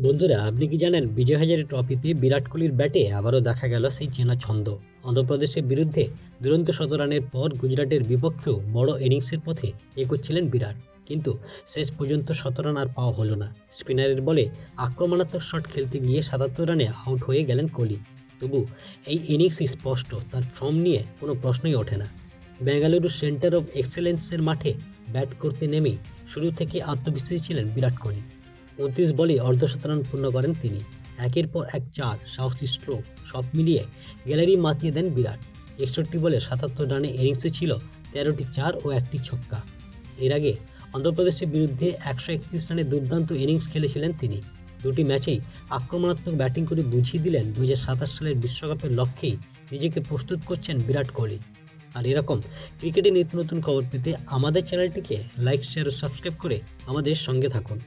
বন্ধুরা, আপনি কি জানেন বিজয় হাজারে ট্রফিতে বিরাট কোহলির ব্যাটে আবারও দেখা গেল সেই চেনা ছন্দ। অন্ধ্রপ্রদেশের বিরুদ্ধে দুরন্ত শতরানের পর গুজরাটের বিপক্ষেও বড় ইনিংসের পথে এগোচ্ছিলেন বিরাট, কিন্তু শেষ পর্যন্ত শতরান আর পাওয়া হলো না। স্পিনারের বলে আক্রমণাত্মক শট খেলতে গিয়ে ৭৭ রানে আউট হয়ে গেলেন কোহলি। তবু এই ইনিংসই স্পষ্ট, তার ফর্ম নিয়ে কোনো প্রশ্নই ওঠে না। বেঙ্গালুরু সেন্টার অফ এক্সেলেন্সের মাঠে ব্যাট করতে নেমেই শুরু থেকে আত্মবিশ্বাসী ছিলেন বিরাট কোহলি। ২৯ বলে অর্ধশতরান পূর্ণ করেন তিনি। একের পর এক চার, সাহসী স্ট্রোক সব মিলিয়ে গ্যালারি মাতিয়ে দেন বিরাট। ৬১ বলে ৭৭ রানে ইনিংসে ছিল ১৩টি চার ও একটি ছক্কা। এর আগে অন্ধ্রপ্রদেশের বিরুদ্ধে ১৩১ রানে দুর্দান্ত ইনিংস খেলেছিলেন তিনি। দুটি ম্যাচেই আক্রমণাত্মক ব্যাটিং করে বুঝিয়ে দিলেন ২০২৭ সালের বিশ্বকাপের লক্ষ্যেই নিজেকে প্রস্তুত করছেন বিরাট কোহলি। আর এরকম ক্রিকেটের নিত্য নতুন খবর পেতে আমাদের চ্যানেলটিকে লাইক, শেয়ার ও সাবস্ক্রাইব করে আমাদের সঙ্গে থাকুন।